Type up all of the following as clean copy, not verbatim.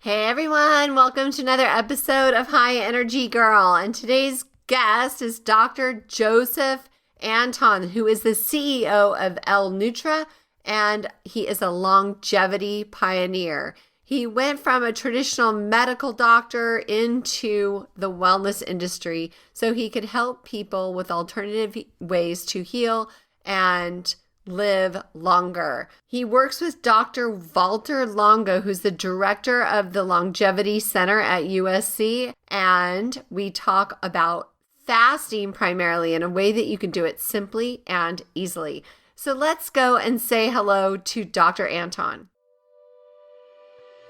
Hey everyone, welcome to another episode of High Energy Girl. And today's guest is Dr. Joseph Antoun, who is the CEO of L-Nutra, and he is a longevity pioneer. He went from a traditional medical doctor into the wellness industry so he could help people with alternative ways to heal and live longer. He works with Dr. Walter Longo, who's the director of the Longevity Center at USC, and we talk about fasting primarily in a way that you can do it simply and easily. So let's go and say hello to Dr. Antoun.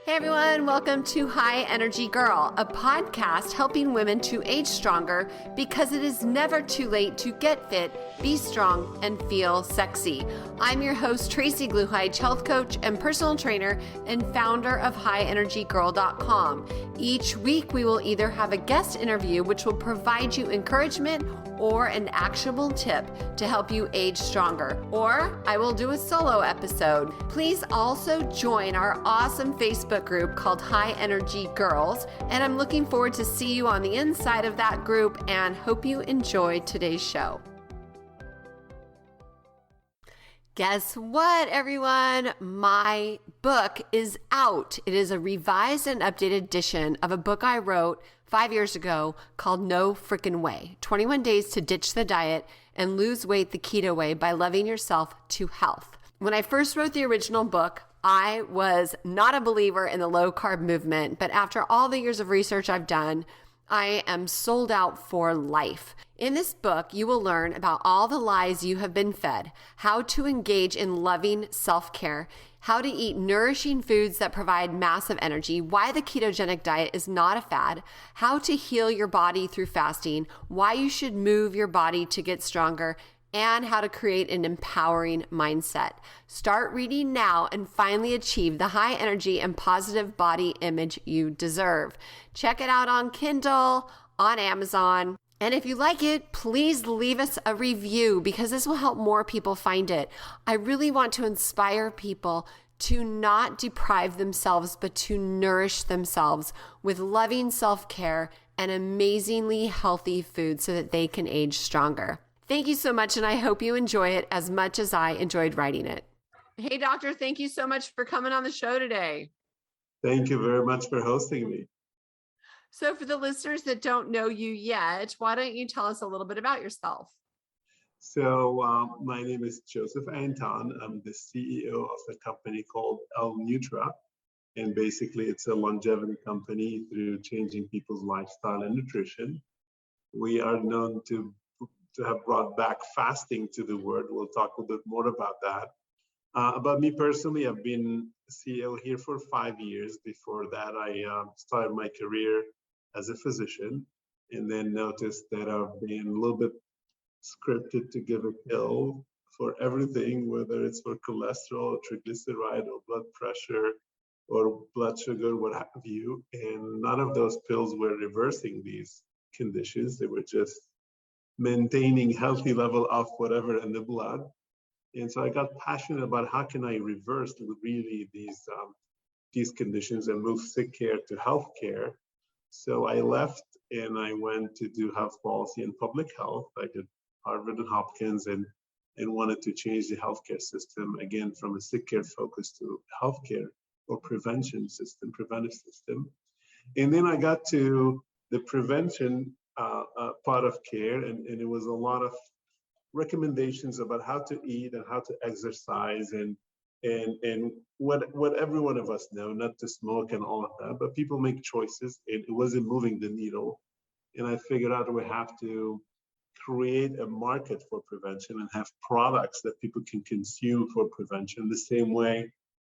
Hey everyone, welcome to High Energy Girl, a podcast helping women to age stronger because it is never too late to get fit, be strong, and feel sexy. I'm your host, Tracy Gluhige, health coach and personal trainer and founder of highenergygirl.com. Each week, we will either have a guest interview, which will provide you encouragement or an actionable tip to help you age stronger, or I will do a solo episode. Please also join our awesome Facebook group called High Energy Girls, and I'm looking forward to see you on the inside of that group and hope you enjoy today's show. Guess what, everyone? My book is out. It is a revised and updated edition of a book I wrote 5 years ago called No Frickin' Way, 21 Days to Ditch the Diet and Lose Weight the Keto Way by Loving Yourself to Health. When I first wrote the original book, I was not a believer in the low-carb movement, but after all the years of research I've done, I am sold out for life. In this book, you will learn about all the lies you have been fed, how to engage in loving self-care, how to eat nourishing foods that provide massive energy, why the ketogenic diet is not a fad, how to heal your body through fasting, why you should move your body to get stronger, and how to create an empowering mindset. Start reading now and finally achieve the high energy and positive body image you deserve. Check it out on Kindle, on Amazon. And if you like it, please leave us a review because this will help more people find it. I really want to inspire people to not deprive themselves, but to nourish themselves with loving self-care and amazingly healthy food so that they can age stronger. Thank you so much, and I hope you enjoy it as much as I enjoyed writing it. Hey, doctor, thank you so much for coming on the show today. Thank you very much for hosting me. So for the listeners that don't know you yet, why don't you tell us a little bit about yourself? So my name is Joseph Antoun. I'm the CEO of a company called L-Nutra. And basically, it's a longevity company through changing people's lifestyle and nutrition. We are known to have brought back fasting to the world. We'll talk a little bit more about that. About me personally, I've been CEO here for 5 years. Before that, I started my career as a physician and then noticed that I've been a little bit scripted to give a pill for everything, whether it's for cholesterol, triglyceride, or blood pressure, or blood sugar, what have you. And none of those pills were reversing these conditions. They were just maintaining healthy level of whatever in the blood. And so I got passionate about how can I reverse really these conditions and move sick care to health care. So I left and I went to do health policy and public health. I did Harvard and Hopkins and wanted to change the healthcare system again from a sick care focus to healthcare or preventive system. And then I got to the prevention part of care, and it was a lot of recommendations about how to eat and how to exercise and what every one of us know, not to smoke and all of that, but people make choices. It wasn't moving the needle, and I figured out we have to create a market for prevention and have products that people can consume for prevention the same way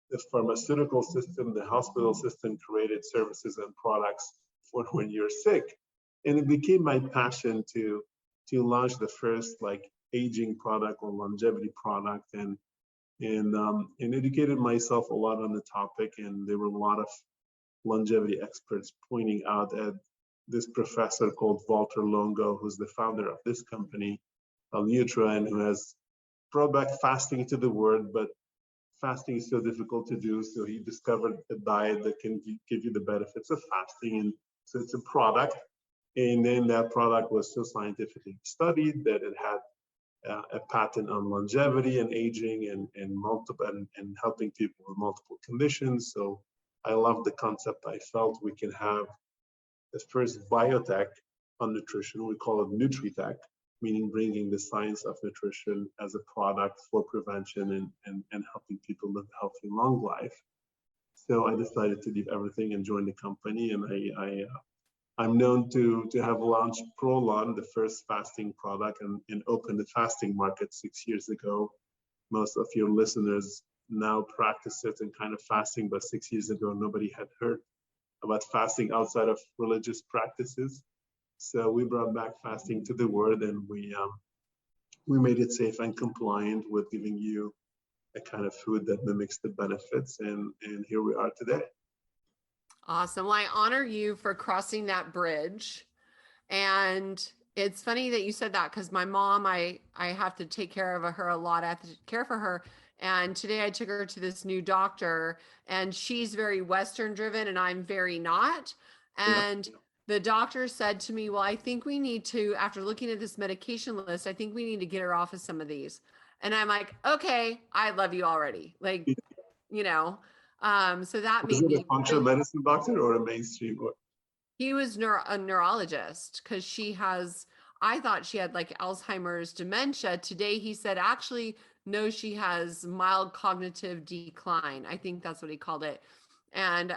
the pharmaceutical system, the hospital system created services and products for when you're sick. And it became my passion to launch the first aging product or longevity product and educated myself a lot on the topic. And there were a lot of longevity experts pointing out at this professor called Walter Longo, who's the founder of this company, L-Nutra, and who has brought back fasting to the world, but fasting is so difficult to do. So he discovered a diet that can give you the benefits of fasting. And so it's a product. And then that product was so scientifically studied that it had a patent on longevity and aging and multiple and helping people with multiple conditions. So I love the concept. I felt we can have the first biotech on nutrition. We call it Nutri-tech, meaning bringing the science of nutrition as a product for prevention and helping people live a healthy, long life. So I decided to leave everything and join the company. And I'm known to have launched Prolon, the first fasting product, and opened the fasting market 6 years ago. Most of your listeners now practice certain kind of fasting, but 6 years ago, nobody had heard about fasting outside of religious practices. So we brought back fasting to the world, and we made it safe and compliant with giving you a kind of food that mimics the benefits. And here we are today. Awesome. Well, I honor you for crossing that bridge. And it's funny that you said that, because my mom, I have to take care of her a lot. I have to care for her. And today I took her to this new doctor, and she's very Western driven and I'm very not. And the doctor said to me, well, I think we need to, after looking at this medication list, I think we need to get her off of some of these. And I'm like, okay, I love you already. Like, you know, so that made me. Is it a functional medicine doctor or a mainstream? He was a neurologist, because I thought she had like Alzheimer's dementia. Today he said, actually, no, she has mild cognitive decline. I think that's what he called it. And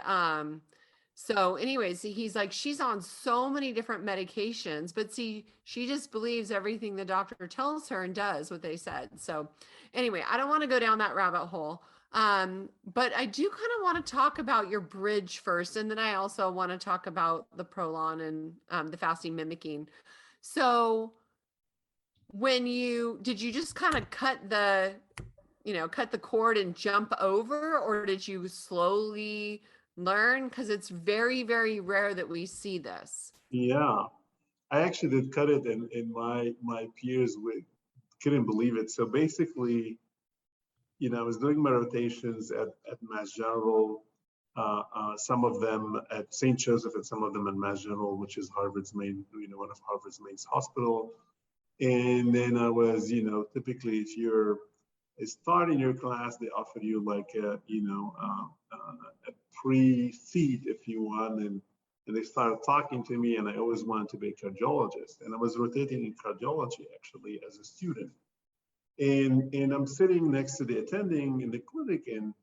so anyways, he's like, she's on so many different medications, but see, she just believes everything the doctor tells her and does what they said. So anyway, I don't want to go down that rabbit hole. But I do kind of want to talk about your bridge first. And then I also want to talk about the Prolon and the fasting mimicking. So did you just kind of cut the cord and jump over, or did you slowly learn? Because it's very, very rare that we see this. Yeah, I actually did cut it, and my peers couldn't believe it. So basically, I was doing my rotations at Mass General, some of them at St. Joseph and some of them at Mass General, which is Harvard's main, one of Harvard's main hospital. And then I was, typically if you're starting your class, they offer you like a pre-feed if you want. And they started talking to me, and I always wanted to be a cardiologist. And I was rotating in cardiology actually as a student. And I'm sitting next to the attending in the clinic, and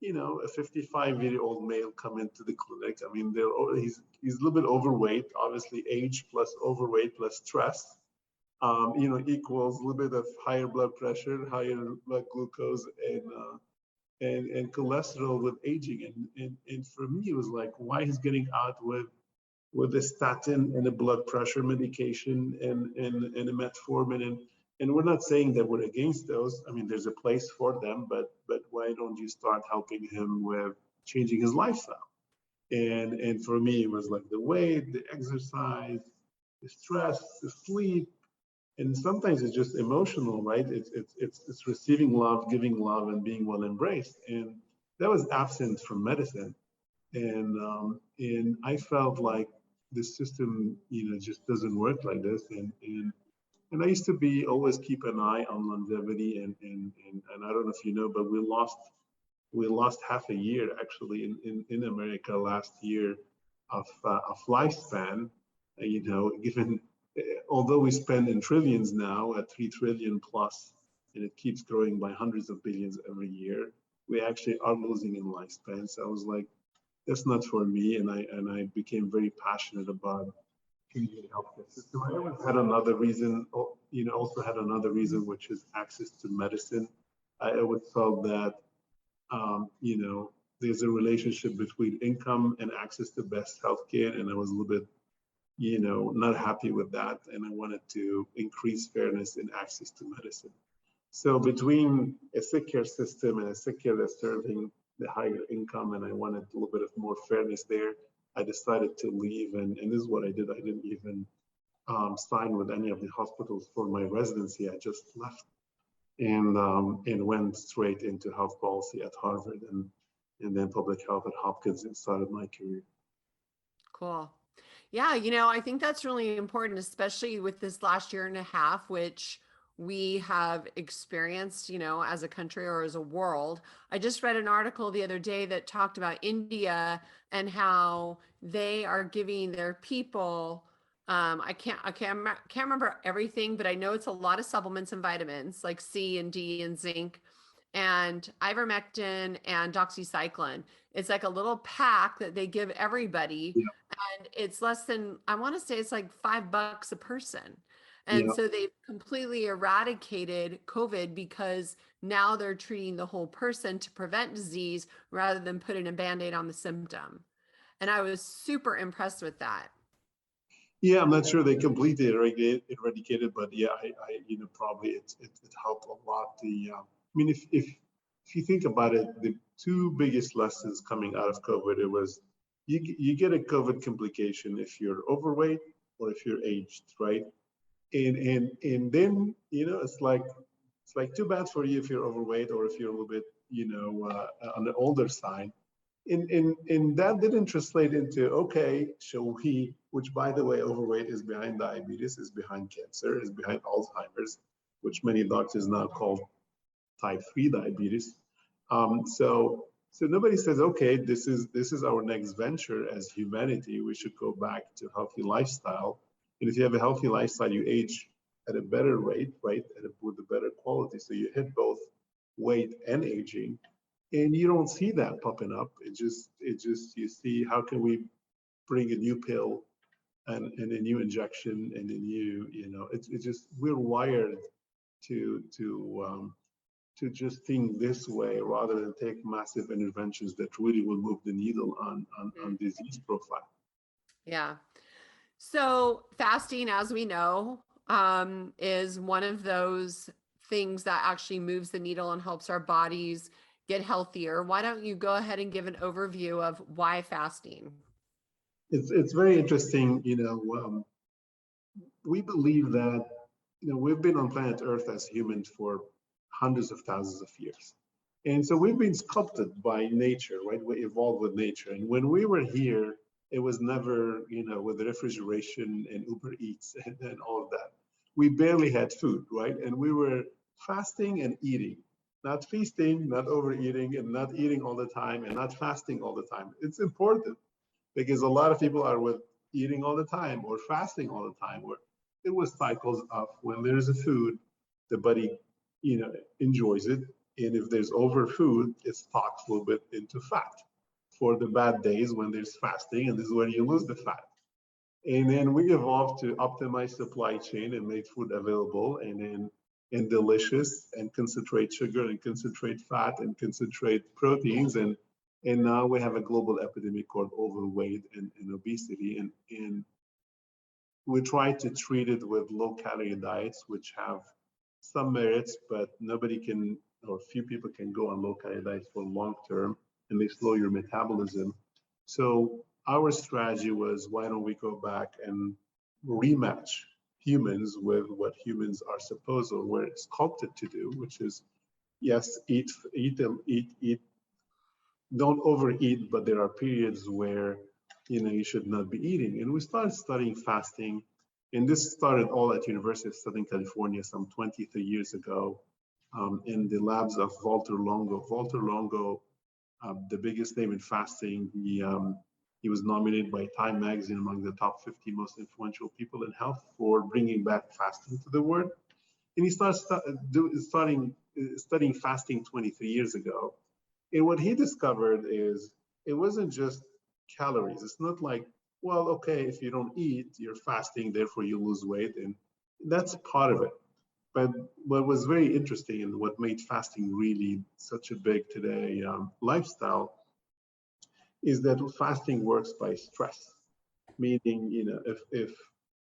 a 55-year-old male come into the clinic. I mean, he's a little bit overweight, obviously age plus overweight plus stress, equals a little bit of higher blood pressure, higher blood glucose, and cholesterol with aging. And for me, it was like, why he's getting out with a statin and a blood pressure medication and a metformin. And we're not saying that we're against those. I mean, there's a place for them, but why don't you start helping him with changing his lifestyle? And for me, it was like the weight, the exercise, the stress, the sleep, and sometimes it's just emotional, right? It's receiving love, giving love, and being well embraced. And that was absent from medicine. And I felt like the system, just doesn't work like this. And I used to always keep an eye on longevity, and I don't know if you know, but we lost half a year actually in America last year of lifespan. Given although we spend in trillions now at 3 trillion plus, and it keeps growing by hundreds of billions every year, we actually are losing in lifespan. So I was like, that's not for me, and I became very passionate about the healthcare system. I always had another reason, also had another reason, which is access to medicine. I always felt that, there's a relationship between income and access to best healthcare, and I was a little bit, not happy with that, and I wanted to increase fairness in access to medicine. So between a sick care system and a sick care that's serving the higher income, and I wanted a little bit of more fairness there, I decided to leave, and this is what I did. I didn't even sign with any of the hospitals for my residency. I just left. and went straight into health policy at Harvard and then public health at Hopkins and started my career. Cool. Yeah, I think that's really important, especially with this last year and a half, which we have experienced, as a country or as a world. I just read an article the other day that talked about India and how they are giving their people, I can't remember everything, but I know it's a lot of supplements and vitamins like C and D and zinc and ivermectin and doxycycline. It's like a little pack that they give everybody, Yeah. and it's less than, I want to say it's like $5 a person. And Yeah. so they've completely eradicated COVID because now they're treating the whole person to prevent disease rather than putting a Band-Aid on the symptom. And I was super impressed with that. Yeah, I'm not sure they completely eradicated, but yeah, I probably it helped a lot. I mean, if you think about it, the two biggest lessons coming out of COVID, it was you get a COVID complication if you're overweight or if you're aged, right? And then it's like too bad for you if you're overweight or if you're a little bit on the older side. And that didn't translate into, okay, shall we, which by the way, overweight is behind diabetes, is behind cancer, is behind Alzheimer's, which many doctors now call type 3 diabetes. So nobody says, okay, this is our next venture as humanity. We should go back to healthy lifestyle. And if you have a healthy lifestyle, you age at a better rate, right? With a better quality. So you hit both weight and aging. And you don't see that popping up. It just you see how can we bring a new pill and a new injection and a new, it's just we're wired to just think this way rather than take massive interventions that really will move the needle on disease profile. Yeah. So fasting, as we know, is one of those things that actually moves the needle and helps our bodies get healthier. Why don't you go ahead and give an overview of why fasting? It's very interesting. We believe that we've been on planet Earth as humans for hundreds of thousands of years, and so we've been sculpted by nature, right? We evolved with nature, and when we were here, it was never with refrigeration and Uber Eats and all of that. We barely had food, right? And we were fasting and eating. Not feasting, not overeating, and not eating all the time, and not fasting all the time. It's important because a lot of people are with eating all the time or fasting all the time, where it was cycles of when there's a food, the body, enjoys it. And if there's over food, it stocks a little bit into fat for the bad days when there's fasting, and this is when you lose the fat. And then we evolved to optimize supply chain and make food available and delicious and concentrate sugar and concentrate fat and concentrate proteins. And now we have a global epidemic called overweight and obesity. And we try to treat it with low calorie diets, which have some merits, but nobody can, or few people can go on low calorie diets for long term, and they slow your metabolism. So our strategy was, why don't we go back and rematch humans with what humans are supposed or were sculpted to do, which is, yes, eat, don't overeat, but there are periods where you should not be eating. And we started studying fasting, and this started all at University of Southern California some 23 years ago, in the labs of Walter Longo. Walter Longo, the biggest name in fasting, he was nominated by Time magazine among the top 50 most influential people in health for bringing back fasting to the world. And he started studying fasting 23 years ago. And what he discovered is it wasn't just calories. It's not like, well, okay, if you don't eat, you're fasting, therefore you lose weight. And that's part of it. But what was very interesting and what made fasting really such a big today lifestyle is that fasting works by stress. Meaning, if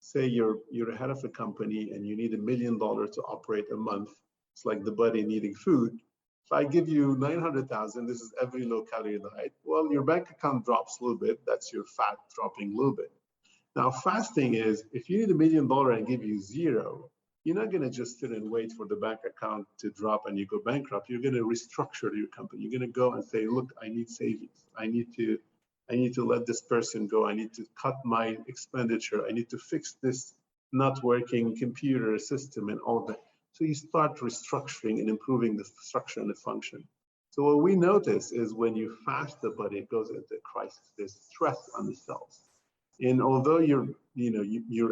say you're head of a company and you need $1 million to operate a month, it's like the body needing food. If I give you 900,000, this is every low calorie diet, well, your bank account drops a little bit. That's your fat dropping a little bit. Now, fasting is, if you need $1 million and give you zero, you're not going to just sit and wait for the bank account to drop and you go bankrupt. You're going to restructure your company. You're going to go and say, look, I need savings. I need to let this person go. I need to cut my expenditure. I need to fix this not working computer system and all that. So you start restructuring and improving the structure and the function. So what we notice is when you fast the body, it goes into crisis. There's stress on the cells. And although you're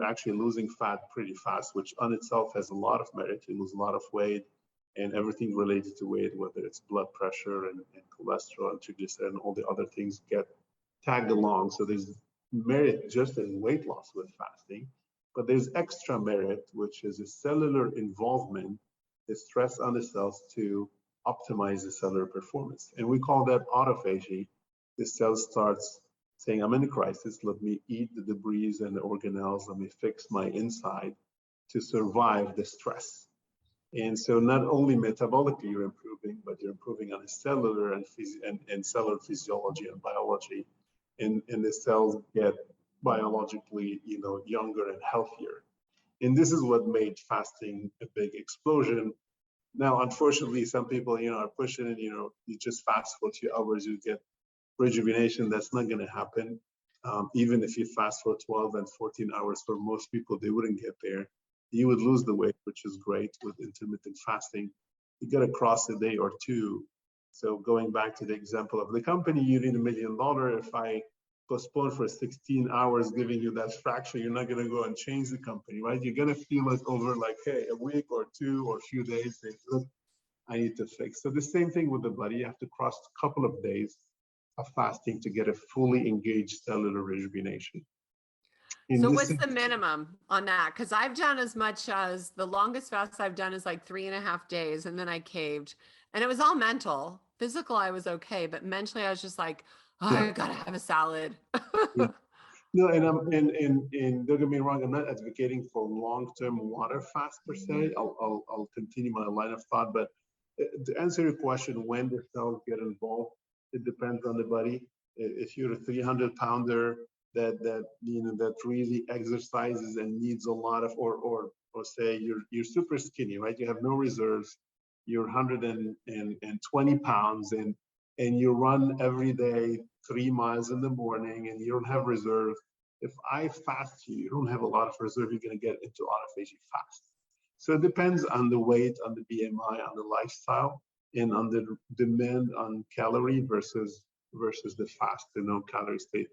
actually losing fat pretty fast, which on itself has a lot of merit, you lose a lot of weight and everything related to weight, whether it's blood pressure and cholesterol and triglyceride and all the other things get tagged along. So there's merit just in weight loss with fasting, but there's extra merit, which is a cellular involvement, the stress on the cells to optimize the cellular performance. And we call that autophagy. The cell starts saying, I'm in a crisis, let me eat the debris and the organelles, let me fix my inside to survive the stress. And so not only metabolically you're improving, but you're improving on a cellular and cellular physiology and biology. And the cells get biologically, younger and healthier. And this is what made fasting a big explosion. Now, unfortunately, some people, are pushing it, you just fast for 2 hours, you get rejuvenation. That's not going to happen. Even if you fast for 12 and 14 hours, for most people, they wouldn't get there. You would lose the weight, which is great with intermittent fasting. You got to cross a day or two. So going back to the example of the company, you need $1 million. If I postpone for 16 hours, giving you that fraction, you're not going to go and change the company, right? You're going to feel it over like, hey, a week or two or a few days. Say, look, I need to fix. So the same thing with the body. You have to cross a couple of days of fasting to get a fully engaged cellular rejuvenation. So what's the minimum on that? Because I've done as much as the longest fast I've done is like 3.5 days, and then I caved, and it was all mental. Physical, I was okay, but mentally, I was just like, oh, I gotta have a salad. Yeah. No, and don't get me wrong, I'm not advocating for long-term water fast per se. I'll continue my line of thought, but to answer your question, when the cells get involved, it depends on the body. If you're a 300-pounder that really exercises and needs a lot of, or say you're super skinny, right? You have no reserves. You're 120 pounds and you run every day 3 miles in the morning and you don't have reserve. If I fast you don't have a lot of reserve, you're going to get into autophagy fast. So it depends on the weight, on the BMI, on the lifestyle, and on the demand on calorie versus the fast, calorie state.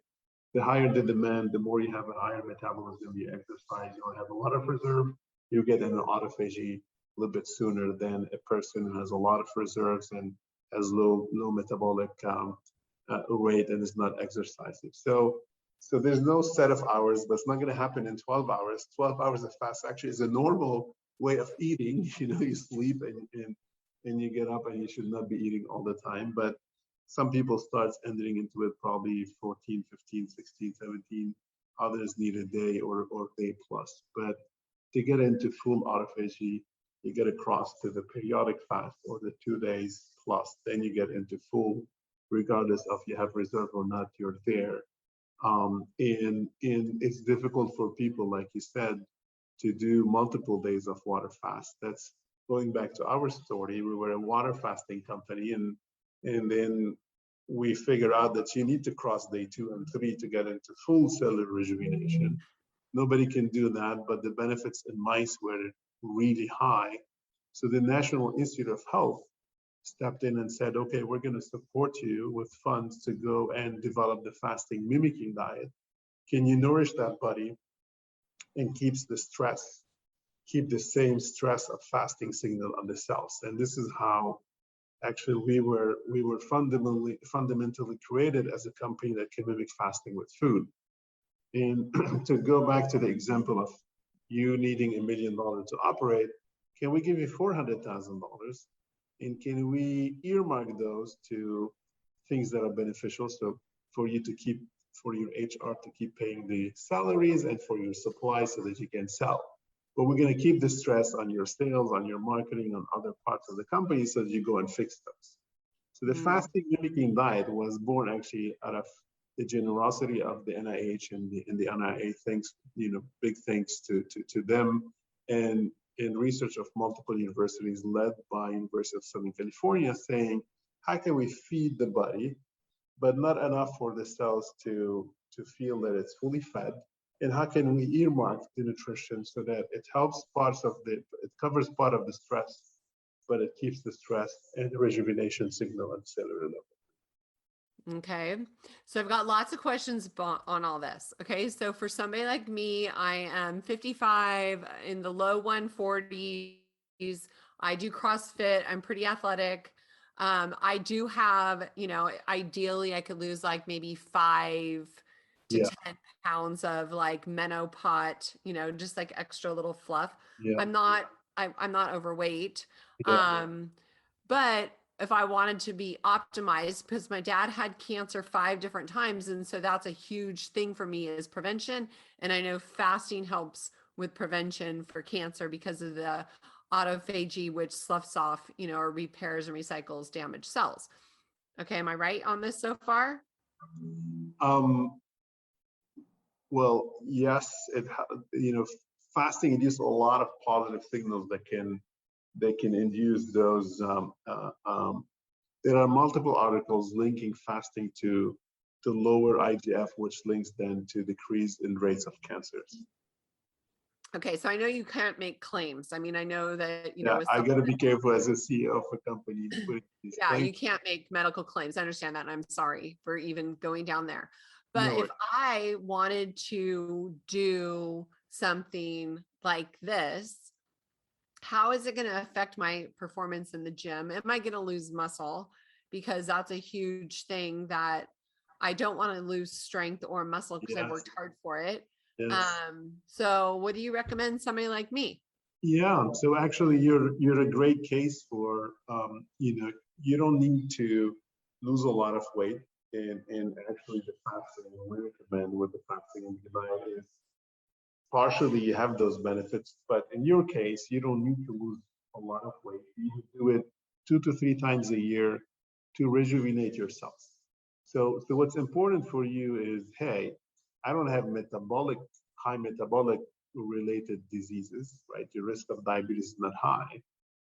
The higher the demand, the more you have a higher metabolism, you exercise, you don't have a lot of reserve, you get into autophagy a little bit sooner than a person who has a lot of reserves and has low metabolic rate and is not exercising. So there's no set of hours, but it's not going to happen in 12 hours. 12 hours of fast actually is a normal way of eating. You sleep and you get up and you should not be eating all the time. But some people start entering into it probably 14, 15, 16, 17. Others need a day or day plus. But to get into full autophagy, you get across to the periodic fast or the 2 days plus. Then you get into full, regardless of you have reserve or not, you're there. And it's difficult for people, like you said, to do multiple days of water fast. That's going back to our story. We were a water fasting company, and then we figure out that you need to cross day 2 and 3 to get into full cellular rejuvenation. Nobody can do that, but the benefits in mice were really high. So the National Institute of Health stepped in and said, okay, we're going to support you with funds to go and develop the fasting mimicking diet. Can you nourish that body and keep the same stress of fasting signal on the cells? And this is how actually we were fundamentally created as a company that can mimic fasting with food. And to go back to the example of you needing $1 million to operate, can we give you $400,000? And can we earmark those to things that are beneficial? So for your HR to keep paying the salaries and for your supplies so that you can sell. But we're going to keep the stress on your sales, on your marketing, on other parts of the company so that you go and fix those. So the fasting mimicking diet was born actually out of the generosity of the NIH and the NIA. Thanks, big thanks to them. And in research of multiple universities led by University of Southern California saying, how can we feed the body, but not enough for the cells to feel that it's fully fed? And how can we earmark the nutrition so that it helps it covers part of the stress, but it keeps the stress and the rejuvenation signal at cellular level. Okay. So I've got lots of questions on all this. Okay. So for somebody like me, I am 55 in the low 140s. I do CrossFit. I'm pretty athletic. I do have, ideally I could lose like maybe 5 to 10 pounds of like menopause, just like extra little fluff. I'm not overweight. But if I wanted to be optimized, because my dad had cancer 5 different times. And so that's a huge thing for me is prevention. And I know fasting helps with prevention for cancer because of the autophagy, which sloughs off, or repairs and recycles damaged cells. Okay. Am I right on this so far? Well, yes, fasting induces a lot of positive signals that can induce those. There are multiple articles linking fasting to lower IGF, which links then to decrease in rates of cancers. Okay, so I know you can't make claims. I mean, I know that, I got to be careful as a CEO of a company. You can't make medical claims. I understand that. And I'm sorry for even going down there. But No, if I wanted to do something like this, how is it going to affect my performance in the gym? Am I going to lose muscle? Because that's a huge thing that I don't want to lose strength or muscle because I worked hard for it. Yes. So what do you recommend somebody like me? Yeah, so actually you're a great case for, you don't need to lose a lot of weight. And actually the fasting we recommend with the fasting and the diet is partially you have those benefits, but in your case, you don't need to lose a lot of weight. You do it 2 to 3 times a year to rejuvenate your cells. So what's important for you is, hey, I don't have high metabolic related diseases, right? Your risk of diabetes is not high,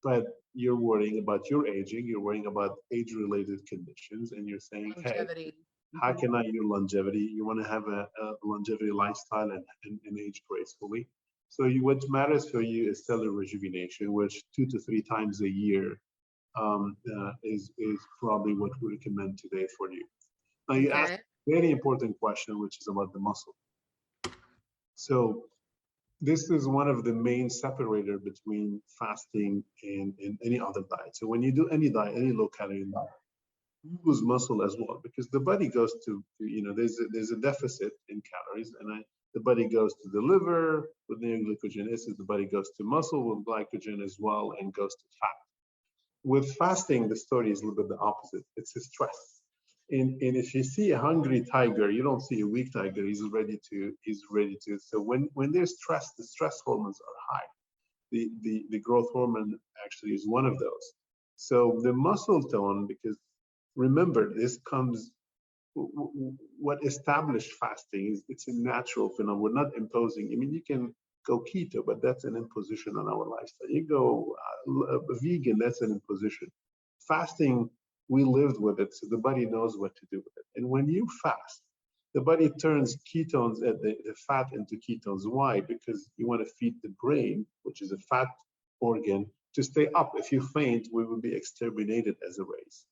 but you're worrying about your aging, you're worrying about age-related conditions, and you're saying, longevity. Hey, how can I use longevity? You want to have a longevity lifestyle and age gracefully. So what matters for you is cellular rejuvenation, which 2 to 3 times a year is probably what we recommend today for you. Now you asked a very important question, which is about the muscle. So this is one of the main separator between fasting and any other diet. So when you do any diet, any low-calorie diet, you lose muscle as well because the body goes to, there's a deficit in calories, and the body goes to the liver with neoglycogenesis, the body goes to muscle with glycogen as well, and goes to fat. With fasting, the story is a little bit the opposite. It's a stress. And if you see a hungry tiger, you don't see a weak tiger. He's ready to. So when there's stress, the stress hormones are high. The growth hormone actually is one of those. So the muscle tone, because remember, this comes, what established fasting is, it's a natural phenomenon. We're not imposing. I mean, you can go keto, but that's an imposition on our lifestyle. You go vegan, that's an imposition. Fasting, we lived with it, so the body knows what to do with it. And when you fast, the body turns ketones, the fat into ketones. Why? Because you want to feed the brain, which is a fat organ, to stay up. If you faint, we will be exterminated as a race.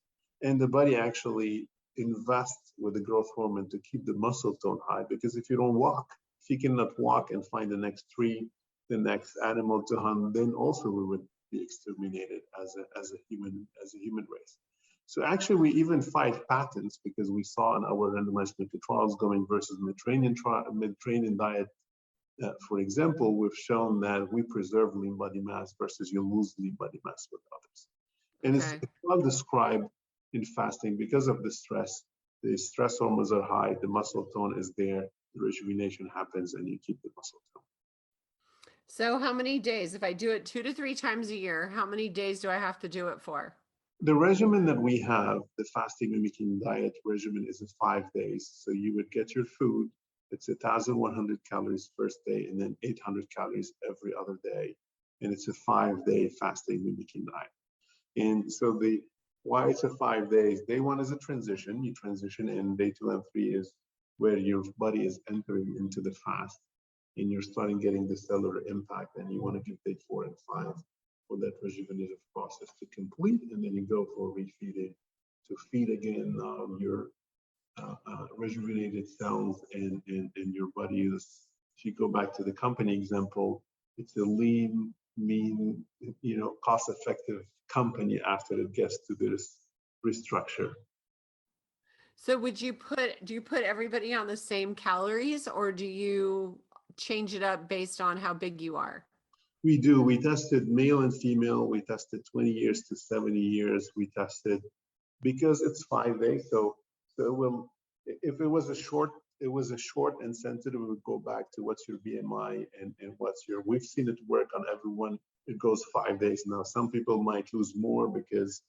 And the body actually invests with the growth hormone to keep the muscle tone high, because if you don't walk, if you cannot walk and find the next tree, the next animal to hunt, then also we would be exterminated as a human race. So actually, we even fight patents because we saw in our randomized clinical trials going versus Mediterranean diet. For example, we've shown that we preserve lean body mass versus you lose lean body mass with others. And it's well described in fasting because of the stress. The stress hormones are high, the muscle tone is there, the rejuvenation happens, and you keep the muscle tone. So how many days? If I do it 2 to 3 times a year, how many days do I have to do it for? The regimen that we have, the fasting mimicking diet regimen, is 5 days. So you would get your food. It's 1,100 calories first day, and then 800 calories every other day. and it's a 5-day fasting mimicking diet. And so why it's a 5 days, day one is a transition, you transition, and day 2 and 3 is where your body is entering into the fast and you're starting getting the cellular impact, and you want to give day 4 and 5 for that rejuvenative process to complete, and then you go for refeeding to feed again your rejuvenated cells, and your body is, if you go back to the company example, it's a lean, mean, cost-effective company after it gets to this restructure. So do you put everybody on the same calories, or do you change it up based on how big you are? We do. We tested male and female. We tested 20 years to 70 years. We tested, because it's 5 days. So if it was a short and sensitive, we would go back to what's your BMI and we've seen it work on everyone. It goes 5 days. Now, some people might lose more because,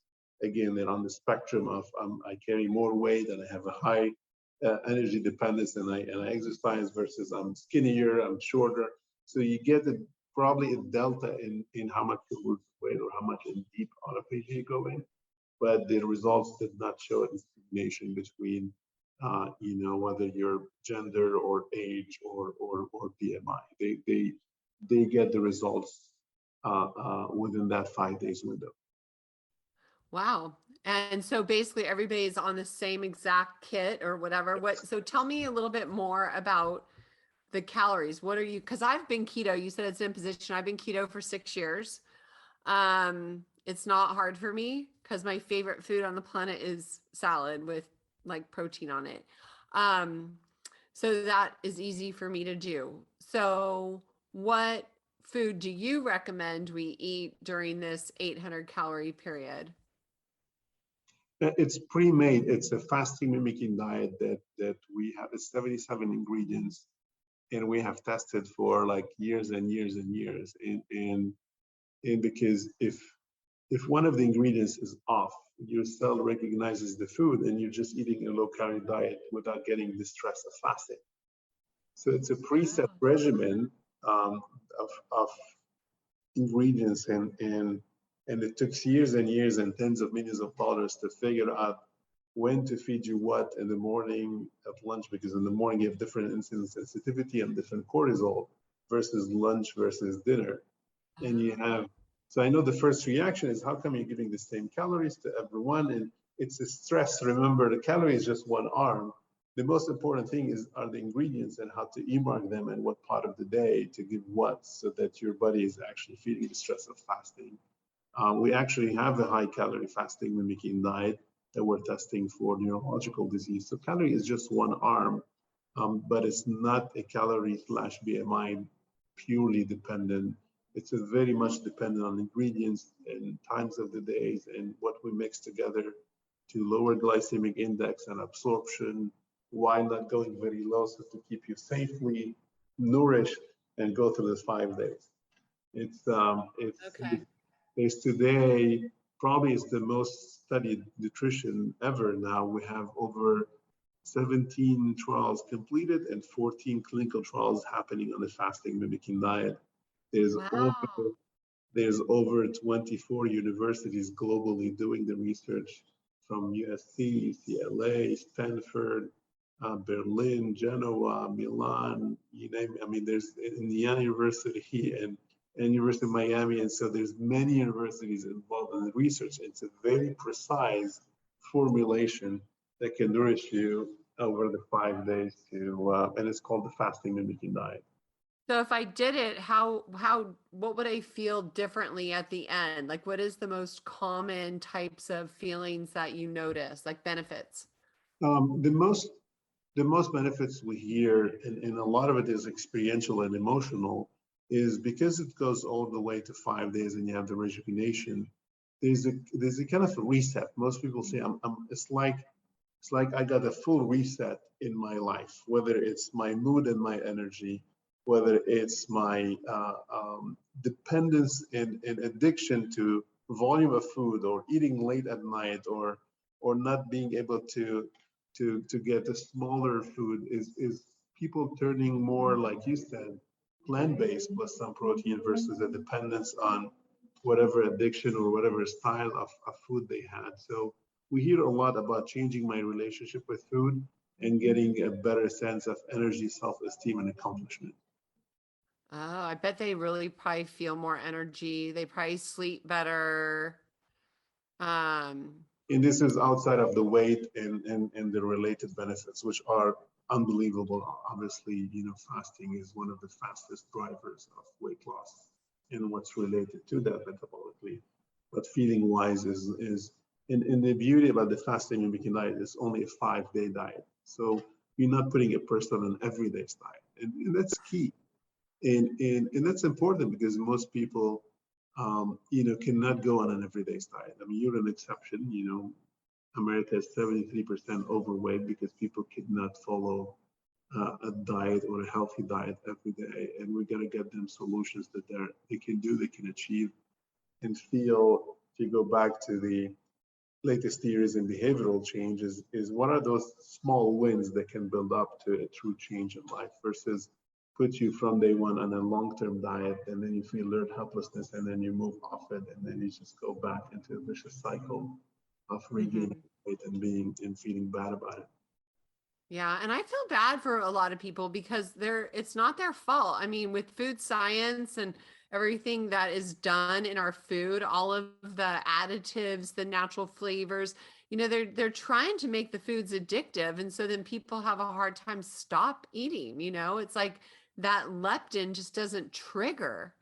again, they're on the spectrum of I carry more weight and I have a high energy dependence and I exercise, versus I'm skinnier, I'm shorter. So you get probably a delta in how much you lose weight or how much in deep autophagy you go in. But the results did not show a discrimination between, whether your gender or age or BMI. They get the results within that 5 days window. Wow. And so basically everybody's on the same exact kit or whatever. So tell me a little bit more about the calories. What are you, because I've been keto, you said it's imposition. I've been keto for 6 years. It's not hard for me because my favorite food on the planet is salad with like protein on it. So that is easy for me to do. So what food do you recommend we eat during this 800 calorie period? It's pre-made. It's a fasting mimicking diet that we have 77 ingredients, and we have tested for like years and years and years. And because if one of the ingredients is off, your cell recognizes the food and you're just eating a low-calorie diet without getting the stress of fasting. So it's a preset regimen of ingredients, and it took years and years and tens of millions of dollars to figure out when to feed you what in the morning, at lunch, because in the morning you have different insulin sensitivity and different cortisol versus lunch versus dinner. And you have, so I know the first reaction is, how come you're giving the same calories to everyone? And it's a stress. Remember, the calorie is just one arm. The most important thing are the ingredients and how to earmark them and what part of the day to give what, so that your body is actually feeling the stress of fasting. We actually have a high calorie fasting mimicking diet that we're testing for neurological disease. So calorie is just one arm, but it's not a calorie/BMI purely dependent. It's a very much dependent on ingredients and times of the days and what we mix together to lower glycemic index and absorption, while not going very low, so to keep you safely nourished and go through this 5 days. It's okay. There's today probably is the most studied nutrition ever. Now we have over 17 trials completed and 14 clinical trials happening on the fasting mimicking diet. There's over 24 universities globally doing the research, from USC, UCLA, Stanford, Berlin, Genoa, Milan, you name it. I mean, there's Indiana University and University of Miami, and so there's many universities involved in the research. It's a very precise formulation that can nourish you over the 5 days and it's called the fasting mimicking diet. So if I did it, what would I feel differently at the end? Like, what is the most common types of feelings that you notice, like benefits? The most benefits we hear, and a lot of it is experiential and emotional, is because it goes all the way to 5 days and you have the rejuvenation. There's a kind of a reset. Most people say, it's like I got a full reset in my life, whether it's my mood and my energy, whether it's my dependence and addiction to volume of food, or eating late at night, or not being able to get a smaller food, is people turning more, like you said, plant-based plus some protein versus a dependence on whatever addiction or whatever style of food they had. So we hear a lot about changing my relationship with food and getting a better sense of energy, self-esteem, and accomplishment. Oh, I bet they really probably feel more energy. They probably sleep better. Um, And this is outside of the weight and the related benefits, which are unbelievable. Obviously, fasting is one of the fastest drivers of weight loss and what's related to that metabolically. But feeling wise is and the beauty about the fasting mimicking diet is only a 5-day diet. So you're not putting a person on an everyday diet. And that's key. And that's important because most people cannot go on an everyday diet. I mean, you're an exception. America is 73% overweight because people cannot follow a diet or a healthy diet every day. And we got to get them solutions that they can achieve and feel. If you go back to the latest theories in behavioral change is what are those small wins that can build up to a true change in life versus put you from day one on a long-term diet, and then you feel learned helplessness, and then you move off it, and then you just go back into a vicious cycle of regaining weight and feeling bad about it. Yeah, and I feel bad for a lot of people because it's not their fault. I mean, with food science and everything that is done in our food, all of the additives, the natural flavors, they're trying to make the foods addictive, and so then people have a hard time stop eating. It's like that leptin just doesn't trigger.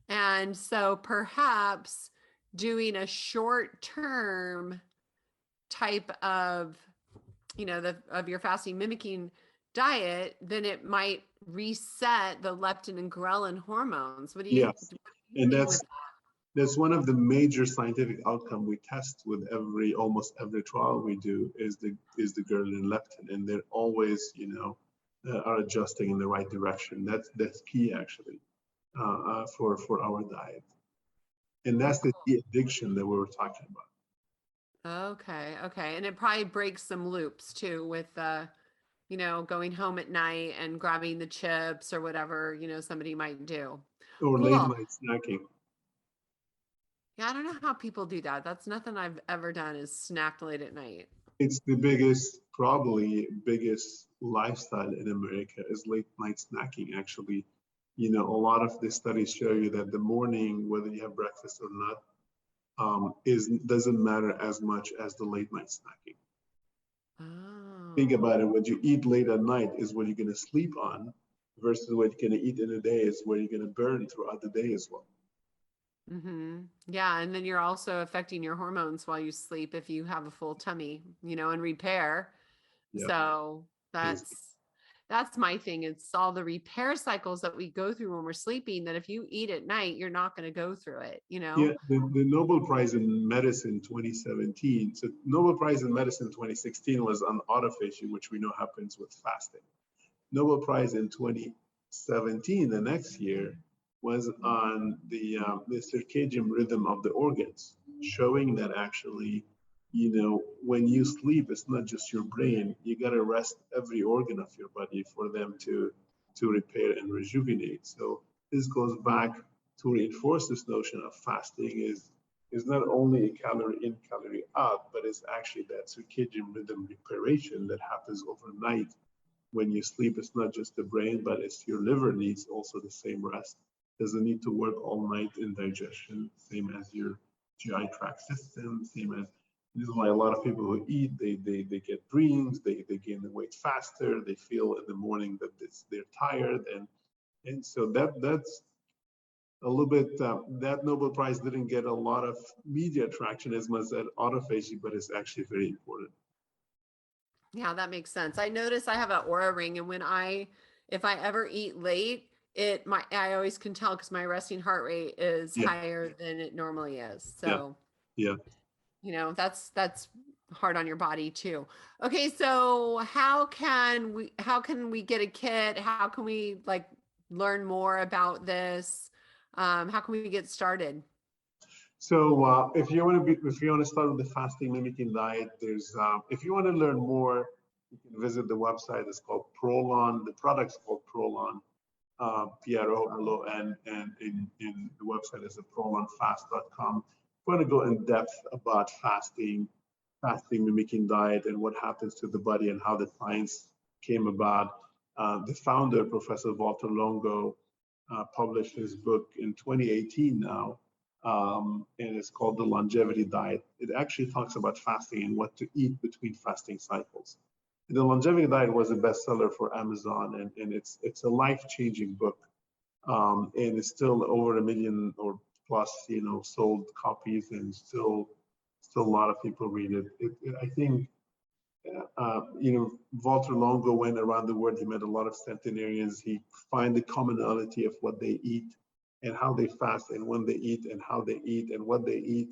And so perhaps doing a short term type of of your fasting mimicking diet, then it might reset the leptin and ghrelin hormones. What do you and think with that's one of the major scientific outcome we test with almost every trial we do is the ghrelin and leptin, and they're always are adjusting in the right direction. That's key actually for our diet, and that's the addiction that we were talking about. Okay. And it probably breaks some loops too with going home at night and grabbing the chips or whatever, somebody might do. Or late night snacking. Yeah, I don't know how people do that. That's nothing I've ever done is snacked late at night. It's the probably biggest lifestyle in America is late night snacking. Actually, a lot of the studies show you that the morning, whether you have breakfast or not, doesn't matter as much as the late night snacking. Oh. Think about it. What you eat late at night is what you're going to sleep on, versus what you're going to eat in a day is what you're going to burn throughout the day as well. Yeah, and then you're also affecting your hormones while you sleep if you have a full tummy, and repair. Yeah. So that's my thing. It's all the repair cycles that we go through when we're sleeping, that if you eat at night, you're not going to go through it, Yeah, the Nobel Prize in Medicine 2017. So Nobel Prize in Medicine 2016 was on autophagy, which we know happens with fasting. Nobel Prize in 2017, the next year, was on the circadian rhythm of the organs, showing that actually, when you sleep, it's not just your brain. You got to rest every organ of your body for them to repair and rejuvenate. So this goes back to reinforce this notion of fasting is not only a calorie in, calorie out, but it's actually that circadian rhythm reparation that happens overnight. When you sleep, it's not just the brain, but it's your liver needs also the same rest. Doesn't need to work all night in digestion, same as your GI tract system, same as, this is why a lot of people who eat, they get dreams, they gain the weight faster, they feel in the morning that they're tired, and so that's a little bit, that Nobel Prize didn't get a lot of media traction as much as autophagy, but it's actually very important. Yeah, that makes sense. I notice I have an Oura ring, and if I ever eat late, I always can tell because my resting heart rate is higher than it normally is. So yeah. That's hard on your body too. Okay, so how can we get a kit? How can we learn more about this? How can we get started? So if you want to start with the fasting mimicking diet, there's if you want to learn more, you can visit the website. It's called Prolon. The product's called Prolon. PROLON, and in the website is prolonfast.com. We're going to go in depth about fasting, mimicking diet, and what happens to the body and how the science came about. The founder, Professor Walter Longo, published his book in 2018 now, and it's called The Longevity Diet. It actually talks about fasting and what to eat between fasting cycles. And The Longevity Diet was a bestseller for Amazon, and it's a life-changing book, and it's still over 1 million or plus, sold copies, and still a lot of people read it. I think, Walter Longo went around the world. He met a lot of centenarians. He find the commonality of what they eat and how they fast and when they eat and how they eat and what they eat.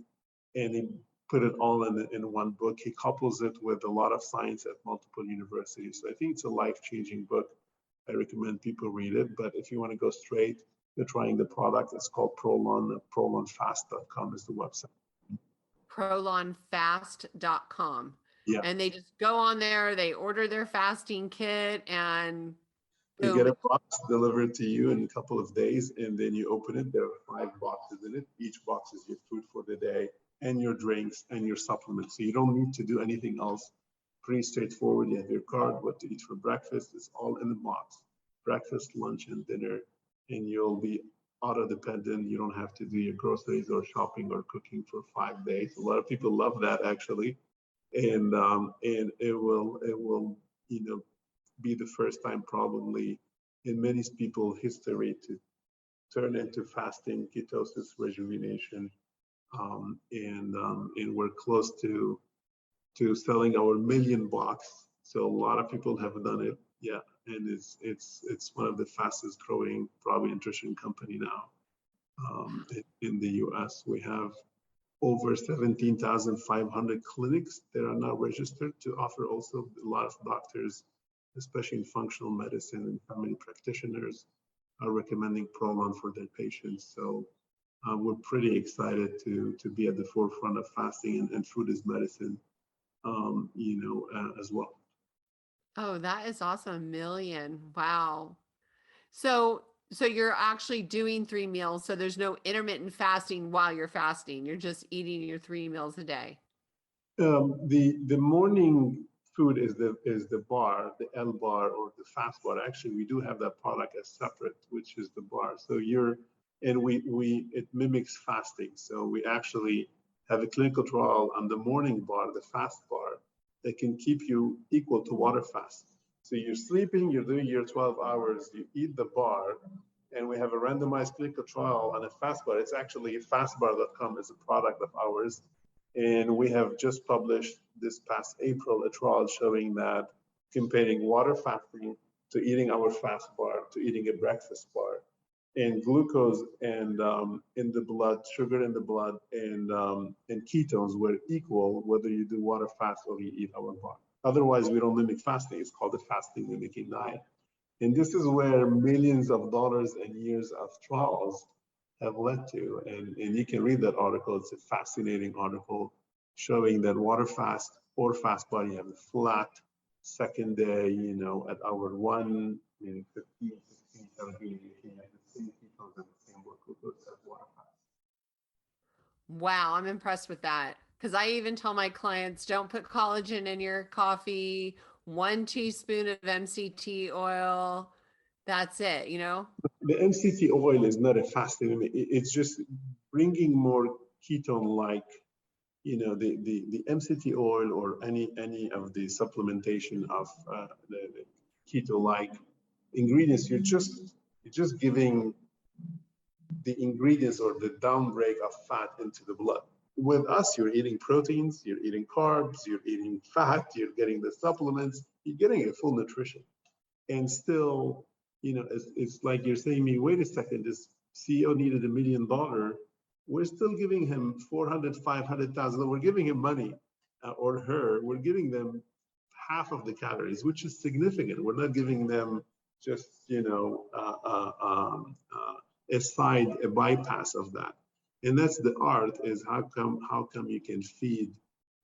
And he put it all in one book. He couples it with a lot of science at multiple universities. So I think it's a life-changing book. I recommend people read it. But if you want to go straight to trying the product, it's called Prolon. Prolonfast.com is the website. Prolonfast.com. Yeah. And they just go on there, they order their fasting kit, and you get a box delivered to you in a couple of days, and then you open it. There are 5 boxes in it. Each box is your food for the day and your drinks and your supplements. So you don't need to do anything else. Pretty straightforward. You have your card, what to eat for breakfast. It's all in the box. Breakfast, lunch, and dinner. And you'll be auto-dependent. You don't have to do your groceries or shopping or cooking for 5 days. A lot of people love that, actually. And it will be the first time probably in many people's history to turn into fasting, ketosis, rejuvenation, and we're close to selling our 1 million box. So a lot of people have done it, yeah, and it's one of the fastest growing probably nutrition company now in the U.S. We have over 17,500 clinics that are now registered to offer. Also a lot of doctors, especially in functional medicine and family practitioners, are recommending Prolon for their patients. So we're pretty excited to be at the forefront of fasting and food as medicine, as well. Oh, that is awesome. 1 million. Wow. So you're actually doing 3 meals. So there's no intermittent fasting while you're fasting. You're just eating your 3 meals a day. The morning food is the bar, the L bar or the fast bar. Actually, we do have that product as separate, which is the bar. So it mimics fasting. So we actually have a clinical trial on the morning bar, the fast bar, that can keep you equal to water fast. So you're sleeping, you're doing your 12 hours, you eat the bar, and we have a randomized clinical trial on a fast bar. It's actually fastbar.com is a product of ours. And we have just published this past April a trial showing that comparing water fasting to eating our fast bar to eating a breakfast bar, and glucose and in the blood, sugar in the blood, and ketones were equal whether you do water fast or you eat our bar. Otherwise, we don't mimic fasting. It's called the fasting mimicking diet. And this is where millions of dollars and years of trials have led to. And you can read that article. It's a fascinating article showing that water fast or fast bar, you have a flat second day, at hour 1, 15, 16, 17, 18, you have the same ketones and the same blood glucose as water fast. Wow, I'm impressed with that. Because I even tell my clients, don't put collagen in your coffee, 1 teaspoon of MCT oil. That's it, The MCT oil is not a fasting. It's just bringing more ketone-like, the MCT oil or any of the supplementation of the keto-like ingredients. You're just giving the ingredients or the downbreak of fat into the blood. With us, you're eating proteins, you're eating carbs, you're eating fat, you're getting the supplements, you're getting a full nutrition. And still, it's like you're saying to me, wait a second, this CEO needed $1 million. We're still giving him 400, 500,000. We're giving him money or her. We're giving them half of the calories, which is significant. We're not giving them just, a bypass of that. And that's the art, is how come you can feed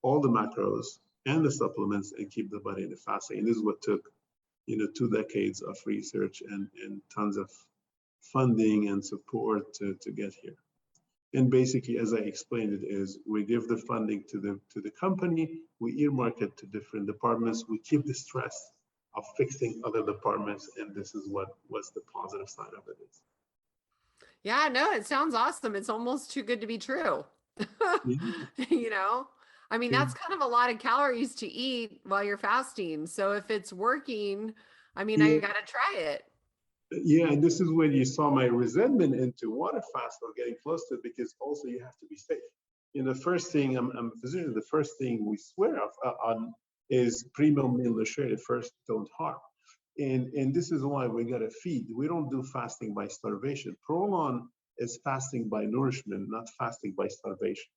all the macros and the supplements and keep the body in the fasting. And this is what took 2 decades of research and tons of funding and support to get here. And basically, as I explained it, is we give the funding to the company, we earmark it to different departments, we keep the stress of fixing other departments, and this is what was the positive side of it is. Yeah, no, it sounds awesome. It's almost too good to be true. Yeah. You know, I mean, that's kind of a lot of calories to eat while you're fasting. So if it's working, I mean, I Yeah. gotta try it. Yeah, and this is when you saw my resentment into water fast or getting close to it, because also you have to be safe. You know, the first thing I'm a physician, the first thing we swear on is primo meal nutrition. First, don't harm. And this is why we gotta feed. We don't do fasting by starvation. Prolon is fasting by nourishment, not fasting by starvation.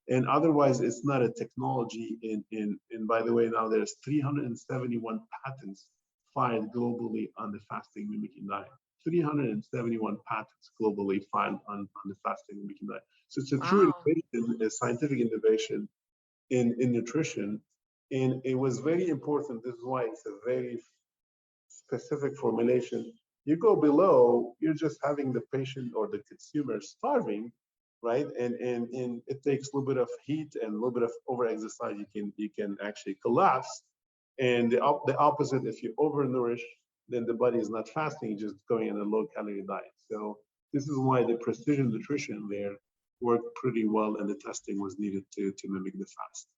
And otherwise, it's not a technology. And by the way, now there's 371 patents filed globally on the fasting mimicking diet. 371 patents globally filed on the fasting mimicking diet. So it's a true Wow. innovation, a scientific innovation in nutrition. And it was very important. This is why it's a very specific formulation. You go below, you're just having the patient or the consumer starving, right? And it takes a little bit of heat and a little bit of over exercise. You can actually collapse. And the opposite, if you overnourish, then the body is not fasting, just going on a low calorie diet. So this is why the precision nutrition there worked pretty well, and the testing was needed to mimic the fast.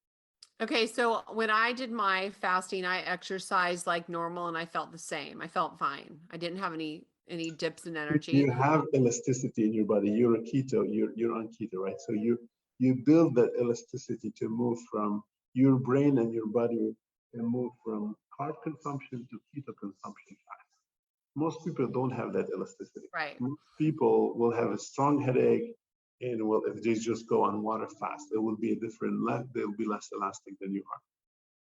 Okay, so when I did my fasting, I exercised like normal and I felt the same. I felt fine. I didn't have any dips in energy. You have elasticity in your body. You're a keto. You're on keto, right? So you build that elasticity to move from your brain and your body and move from carb consumption to keto consumption fast. Most people don't have that elasticity. Right. Most people will have a strong headache, and well, if they just go on water fast, it will be a different. They'll be less elastic than you are.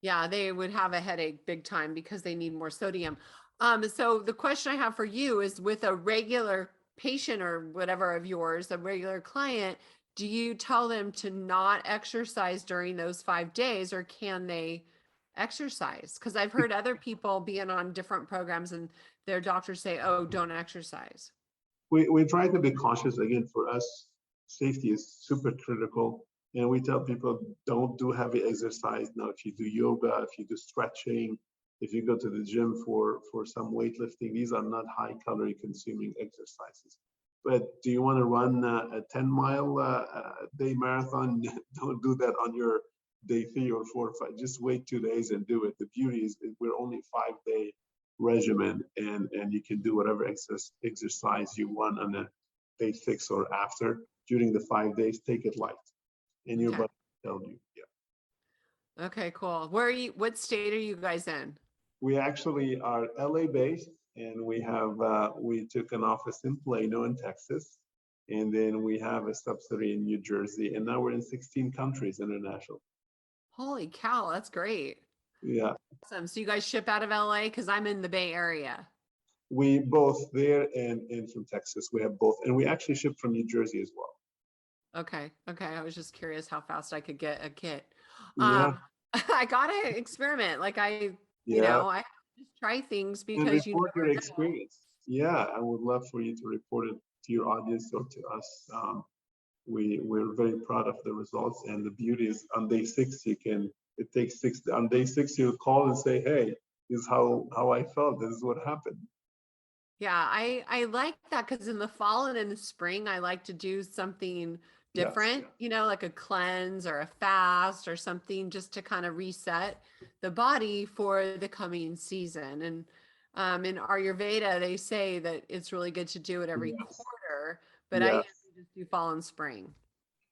Yeah, they would have a headache big time because they need more sodium. So the question I have for you is with a regular patient or whatever of yours, a regular client, do you tell them to not exercise during those 5 days or can they exercise? Because I've heard other people being on different programs and their doctors say, oh, don't exercise. We try to be cautious. Again, for us, safety is super critical. And we tell people don't do heavy exercise. Now, if you do yoga, if you do stretching, if you go to the gym for some weightlifting, these are not high calorie consuming exercises. But do you want to run a 10-mile day marathon? Don't do that on your day 3 or 4 or 5. Just wait 2 days and do it. The beauty is we're only 5-day regimen, and you can do whatever exercise you want on a day 6 or after. During the 5 days, take it light, and your Okay. body will tell you. Yeah, Okay, cool. Where are you, what state are you guys in? we actually are LA based, and we took an office in Plano in Texas, and then we have a subsidiary in New Jersey, and now we're in 16 countries international. Holy cow, that's great. Yeah, Awesome. So you guys ship out of LA? Because I'm in the Bay Area. we both there and from Texas. We have both, and we actually ship from New Jersey as well. Okay. Okay. I was just curious how fast I could get a kit. Yeah, I gotta experiment. Like yeah. I just try things And because you report your never know. experience. Yeah, I would love for you to report it to your audience or to us. We're very proud of the results, and the beauty is on day 6 you can. It takes 6. On day 6 you call and say, "Hey, this is how I felt. This is what happened." Yeah, I like that because in the fall and in the spring, I like to do something Yes. different, like a cleanse or a fast or something just to kind of reset the body for the coming season. And in Ayurveda, they say that it's really good to do it every Yes. quarter, but I Yes. usually just do fall and spring.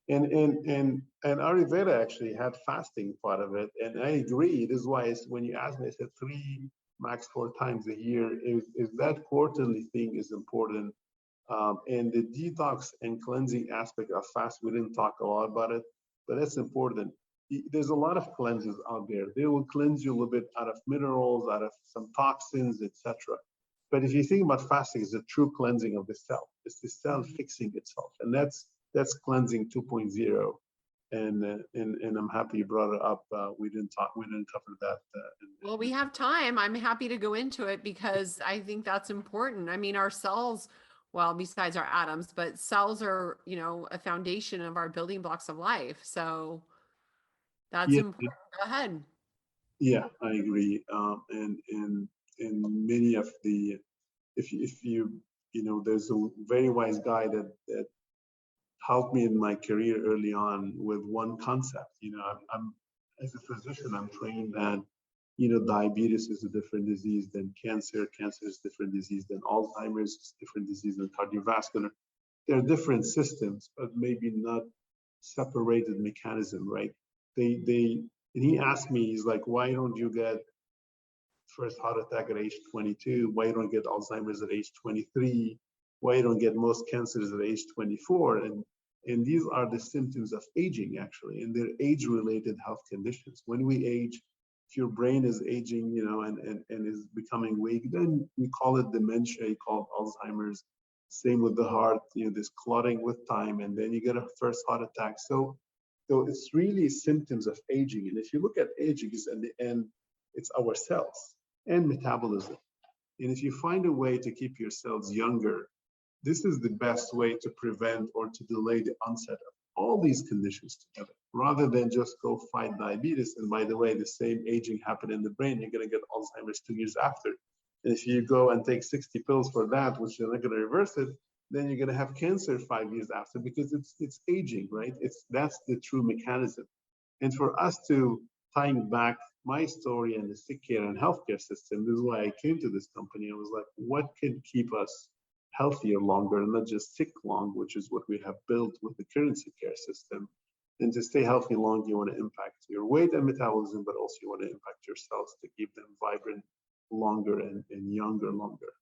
And Ayurveda actually had fasting part of it, and I agree. This is why when you asked me, I said 3 max 4 times a year. Is that quarterly thing is important, and the detox and cleansing aspect of fast. We didn't talk a lot about it, but that's important. There's a lot of cleanses out there. They will cleanse you a little bit out of minerals, out of some toxins, etc. But if you think about fasting, it's a true cleansing of the cell. It's the cell fixing itself, and that's cleansing 2.0. And I'm happy you brought it up. We didn't cover that. Well, we have time. I'm happy to go into it because I think that's important. I mean, our cells well, besides our atoms, but cells are, you know, a foundation of our building blocks of life. So that's Yeah, important. Go ahead. yeah, I agree. And many of the, if you, there's a very wise guy that helped me in my career early on with one concept. I'm as a physician, I'm trained that diabetes is a different disease than cancer. Cancer is a different disease than Alzheimer's. Is a different disease than cardiovascular. They're different systems, but maybe not separated mechanism, right? They and he asked me, he's like, why don't you get first heart attack at age 22? Why you don't get Alzheimer's at age 23? Why you don't get most cancers at age 24? And these are the symptoms of aging, actually, and they're age-related health conditions. When we age, if your brain is aging, and is becoming weak, then we call it dementia, you call it Alzheimer's. Same with the heart, this clotting with time, and then you get a first heart attack. So it's really symptoms of aging. And if you look at aging, is in the end, it's our cells and metabolism. And if you find a way to keep your cells younger, this is the best way to prevent or to delay the onset of all these conditions together, rather than just go fight diabetes. And by the way, the same aging happened in the brain. You're going to get Alzheimer's 2 years after. And if you go and take 60 pills for that, which you're not going to reverse it, then you're going to have cancer 5 years after, because it's aging, right? That's the true mechanism. And for us to tying back my story and the sick care and healthcare system, this is why I came to this company. I was like, what can keep us healthier longer and not just sick long, which is what we have built with the current sick care system. And to stay healthy long, you want to impact your weight and metabolism, but also you want to impact your cells to keep them vibrant longer and younger longer.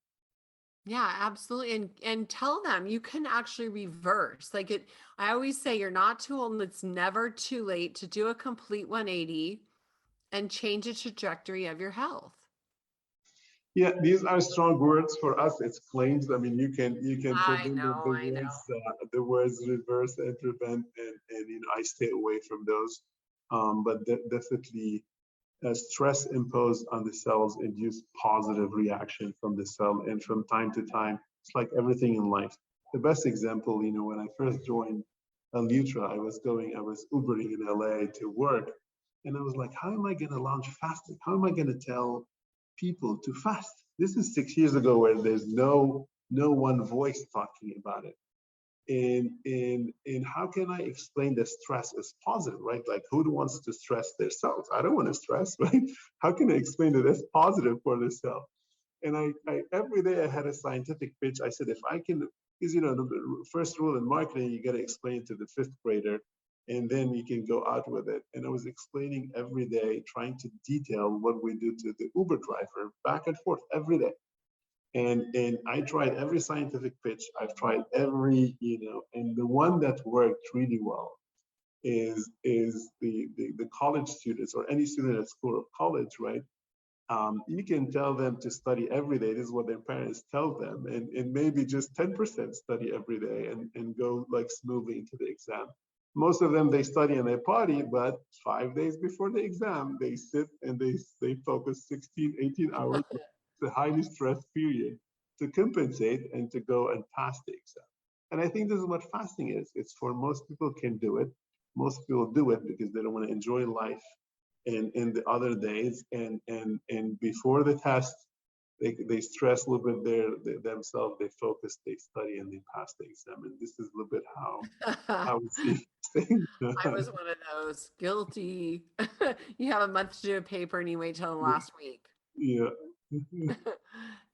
Yeah, absolutely. And tell them you can actually reverse. I always say you're not too old and it's never too late to do a complete 180 and change the trajectory of your health. Yeah, these are strong words for us. It's claims. I mean, you can put I in know, I know. the words reverse and prevent, and I stay away from those. But definitely, stress imposed on the cells induce positive reaction from the cell, and from time to time, it's like everything in life. The best example, when I first joined L-Nutra, I was Ubering in LA to work, and I was like, how am I going to launch fasting? How am I going to tell people to fast? This is 6 years ago, where there's no one voice talking about it. And how can I explain that stress is positive, right? Like, who wants to stress themselves? I don't want to stress, right? How can I explain that that's positive for the cell? And I every day I had a scientific pitch. I said, if I can, because the first rule in marketing, you got to explain to the fifth grader, and then you can go out with it. And I was explaining every day, trying to detail what we do to the Uber driver back and forth every day. And I tried every scientific pitch. I've tried every, and the one that worked really well is the college students, or any student at school or college, right? You can tell them to study every day. This is what their parents tell them, and maybe just 10% study every day and go like smoothly into the exam. Most of them, they study and they party, but 5 days before the exam, they sit and they focus 16, 18 hours. It's a highly stressed period to compensate and to go and pass the exam. And I think this is what fasting is. It's for most people can do it. Most people do it because they don't want to enjoy life in the other days. And before the test, they stress a little bit themselves, they focus, they study, and they pass the exam. And this is a little bit how we see things. I was one of those guilty. You have a month to do a paper and you wait till the last week. Yeah.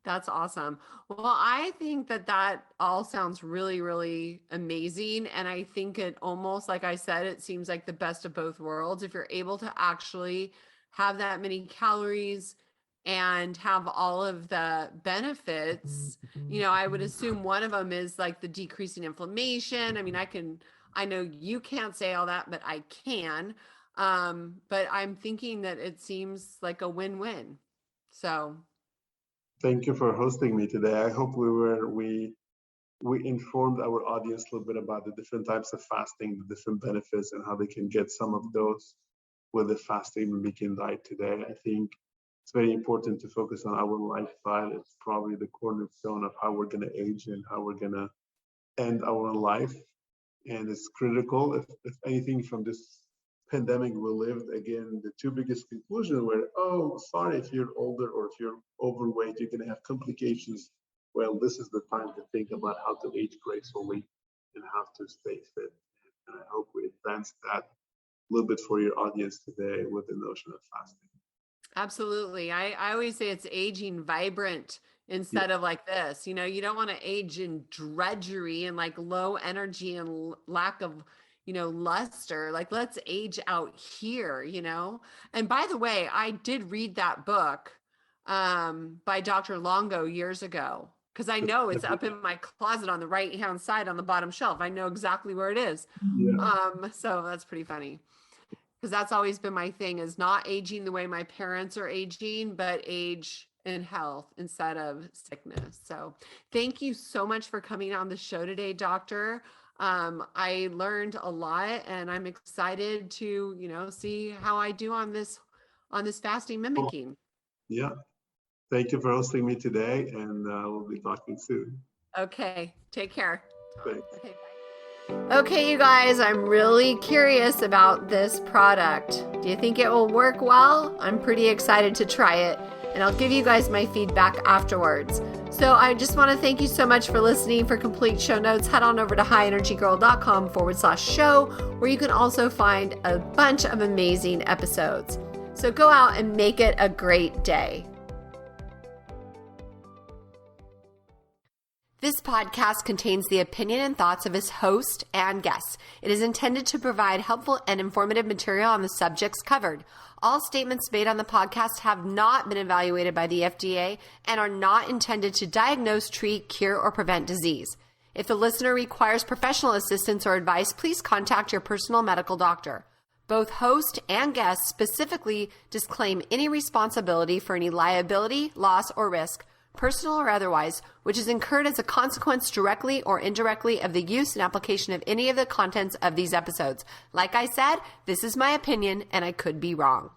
That's awesome. Well, I think that all sounds really, really amazing. And I think it almost, like I said, it seems like the best of both worlds. If you're able to actually have that many calories and have all of the benefits, I would assume one of them is like the decreasing inflammation. I mean, I know you can't say all that, but I can. But I'm thinking that it seems like a win-win. So Thank you for hosting me today. I hope we informed our audience a little bit about the different types of fasting, the different benefits, and how they can get some of those with the fasting mimicking diet today. I think it's very important to focus on our lifestyle. It's probably the cornerstone of how we're going to age and how we're going to end our life. And it's critical. If anything from this pandemic we lived, again, the two biggest conclusions were, oh, sorry, if you're older or if you're overweight, you're going to have complications. Well, this is the time to think about how to age gracefully and how to stay fit. And I hope we advance that a little bit for your audience today with the notion of fasting. Absolutely. I always say it's aging vibrant instead of like this. You know, you don't want to age in drudgery and like low energy and lack of, you know, luster. Like, let's age out here, you know? And by the way, I did read that book by Dr. Longo years ago, because I know it's up in my closet on the right-hand side on the bottom shelf. I know exactly where it is. Yeah. So that's pretty funny, because that's always been my thing, is not aging the way my parents are aging, but age in health instead of sickness. So thank you so much for coming on the show today, Doctor. I learned a lot, and I'm excited to, you know, see how I do on this fasting mimicking. Yeah. Thank you for hosting me today, and we'll be talking soon. Okay. Take care. Thanks. Okay, bye. Okay, you guys, I'm really curious about this product. Do you think it will work well? I'm pretty excited to try it, and I'll give you guys my feedback afterwards. So I just want to thank you so much for listening. For complete show notes, head on over to highenergygirl.com/show, where you can also find a bunch of amazing episodes. So go out and make it a great day. This podcast contains the opinion and thoughts of its host and guests. It is intended to provide helpful and informative material on the subjects covered. All statements made on the podcast have not been evaluated by the FDA and are not intended to diagnose, treat, cure, or prevent disease. If the listener requires professional assistance or advice, please contact your personal medical doctor. Both host and guest specifically disclaim any responsibility for any liability, loss, or risk, personal or otherwise, which is incurred as a consequence directly or indirectly of the use and application of any of the contents of these episodes. Like I said, this is my opinion, and I could be wrong.